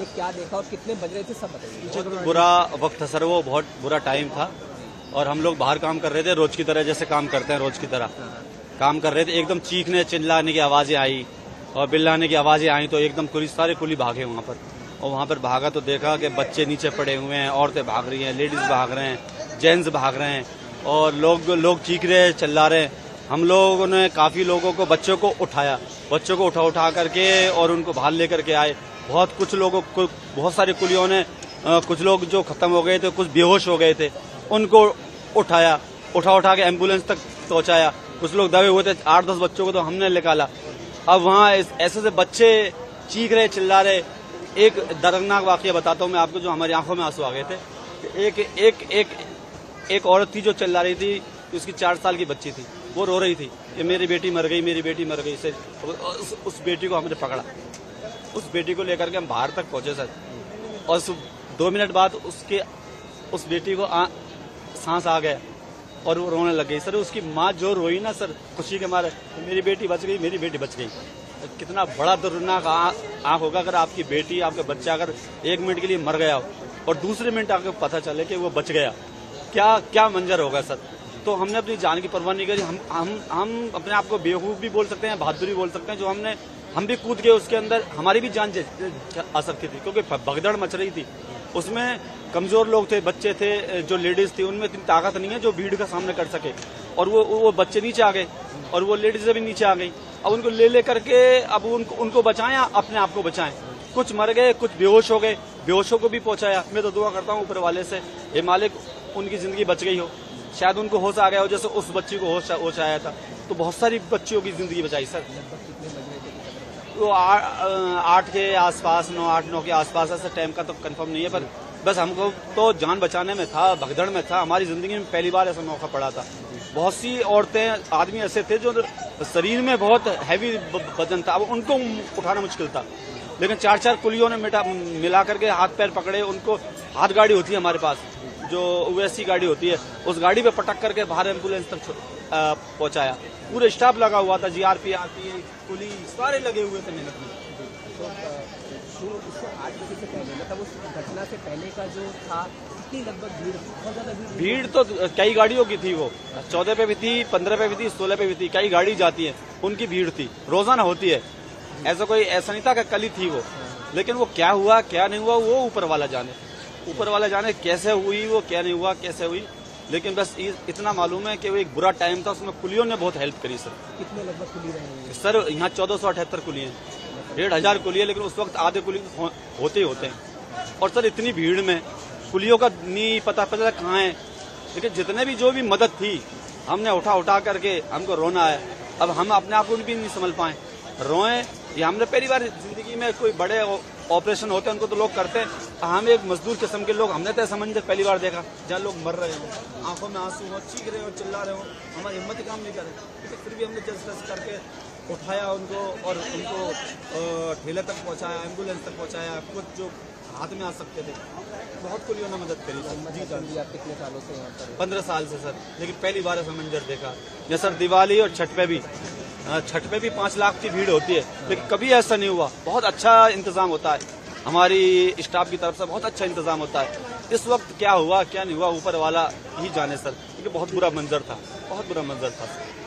आपने क्या देखा और कितने बज रहे थे सब बताइए। बहुत बुरा वक्त था सर, वो बहुत बुरा टाइम था और हम लोग बाहर काम कर रहे थे, रोज की तरह जैसे काम करते हैं रोज की तरह काम कर रहे थे। एकदम चीखने चिल्लाने की आवाजें आई और बिल्लाने की आवाजें आई तो एकदम सारे कुली भागे वहाँ पर। और वहाँ पर भागा तो देखा कि बच्चे नीचे पड़े हुए हैं, औरतें भाग रही हैं, लेडीज भाग रहे हैं, जेंट्स भाग रहे हैं और लोग चीख रहे हैं, चिल्ला रहे हैं। हम लोगों ने काफी लोगों को, बच्चों को उठाया, बच्चों को उठा करके और उनको बाहर लेकर के आए। कुछ लोगों को, बहुत सारे कुलियों ने, कुछ लोग जो खत्म हो गए थे, कुछ बेहोश हो गए थे, उनको उठा के एम्बुलेंस तक पहुंचाया। कुछ लोग दबे हुए थे, 8-10 बच्चों को तो हमने निकाला। अब वहाँ ऐसे बच्चे चीख रहे, चिल्ला रहे। एक दर्दनाक वाकया बताता हूँ मैं आपको, जो हमारी आंखों में आंसू आ गए थे। एक औरत थी जो चिल्ला रही थी, उसकी 4 साल की बच्ची थी, वो रो रही थी कि मेरी बेटी मर गई, मेरी बेटी मर गई। से उस बेटी को हमने पकड़ा, उस बेटी को लेकर के हम बाहर तक पहुंचे सर, और 2 मिनट बाद उस बेटी को सांस आ गया और वो रोने लग गई सर। उसकी माँ जो रोई ना सर, खुशी के मारे, मेरी बेटी बच गई, मेरी बेटी बच गई। कितना बड़ा दर्दनाक आंख होगा अगर आपकी बेटी, आपका बच्चा अगर 1 मिनट के लिए मर गया हो और दूसरे मिनट आपको पता चले कि वो बच गया, क्या मंजर होगा सर। तो हमने अपनी जान की परवाह नहीं करी। हम अपने आप को बेवकूफ भी बोल सकते हैं, बहादुरी बोल सकते हैं, जो हम भी कूद गए उसके अंदर। हमारी भी जान आ सकती थी क्योंकि भगदड़ मच रही थी। उसमें कमजोर लोग थे, बच्चे थे, जो लेडीज थी, उनमें इतनी ताकत नहीं है जो भीड़ का सामना कर सके। और वो बच्चे नीचे आ गए और वो लेडीज भी नीचे आ गई। अब उनको ले करके अब उनको बचाएं, अपने आप को बचाएं। कुछ मर गए, कुछ बेहोश हो गए, बेहोशों को भी पहुंचाया। मैं तो दुआ करता हूँ ऊपर वाले से, हे मालिक उनकी जिंदगी बच गई हो, शायद उनको होश आ गया हो जैसे उस बच्ची को होश आया था। तो बहुत सारी बच्चियों की जिंदगी बचाई सर। वो 8 के आसपास, 9 के आसपास, ऐसा टाइम का तो कंफर्म नहीं है, पर बस हमको तो जान बचाने में था, भगदड़ में था। हमारी जिंदगी में पहली बार ऐसा मौका पड़ा था। बहुत सी औरतें, आदमी ऐसे थे जो शरीर में बहुत हैवी वजन था, अब उनको उठाना मुश्किल था। लेकिन 4 कुलियों ने मिला करके हाथ पैर पकड़े उनको। हाथ गाड़ी होती है हमारे पास, जो वैसी गाड़ी होती है, उस गाड़ी पे पटक करके बाहर एम्बुलेंस तक पहुंचाया। पूरे स्टाफ लगा हुआ था, जीआरपी, आरपीएफ, पुलिस, सारे लगे हुए थे मेहनत में। तो उससे 8 बजे से पहले, मतलब उस घटना से पहले का जो था, कितनी लगभग भीड़, बहुत ज्यादा भीड़ तो कई गाड़ियों की थी। वो 14 पे भी थी, 15 पे भी थी, 16 पे भी थी। कई गाड़ी जाती है, उनकी भीड़ थी, रोजाना होती है। ऐसा नहीं था कि कल ही थी वो। लेकिन वो क्या हुआ क्या नहीं हुआ वो ऊपर वाला जाने कैसे हुई, वो क्या नहीं हुआ, कैसे हुई। लेकिन बस इतना मालूम है कि वो एक बुरा टाइम था, उसमें कुलियों ने बहुत हेल्प करी सर। कितने लगभग कुली रहे सर यहाँ 1478 कुली हैं, 1500 कुली है, लेकिन उस वक्त आधे कुली होते हैं। और सर इतनी भीड़ में कुलियों का नहीं पता कहाँ है। लेकिन जितने भी जो भी मदद थी, हमने उठा करके, हमको रोना है। अब हम अपने आप को भी नहीं संभल पाए, रोए। ये हमने पहली बार जिंदगी में, कोई बड़े ऑपरेशन होते हैं उनको तो लोग करते हैं, हम एक मजदूर किस्म के लोग, हमने तो ऐसा मंजर पहली बार देखा जहाँ लोग मर रहे हो, आंखों में आंसू हो, चीख रहे हो, चिल्ला रहे हो। हमारी हिम्मत ही काम नहीं करे, लेकिन फिर भी हमने जल्द करके उठाया उनको और उनको ठेले तक पहुंचाया, एम्बुलेंस तक पहुंचाया। कुछ जो हाथ में आ सकते थे, बहुत कुलियों ने मदद करी सर। जी सर। कितने सालों से यहाँ पर? 15 साल से सर, लेकिन पहली बार ऐसा मंजर देखा। या सर दिवाली और छठ पे भी 5 लाख की भीड़ होती है, लेकिन कभी ऐसा नहीं हुआ। बहुत अच्छा इंतजाम होता है, हमारी स्टाफ की तरफ से बहुत अच्छा इंतजाम होता है। इस वक्त क्या हुआ क्या नहीं हुआ ऊपर वाला ही जाने सर, क्योंकि बहुत बुरा मंजर था, बहुत बुरा मंजर था।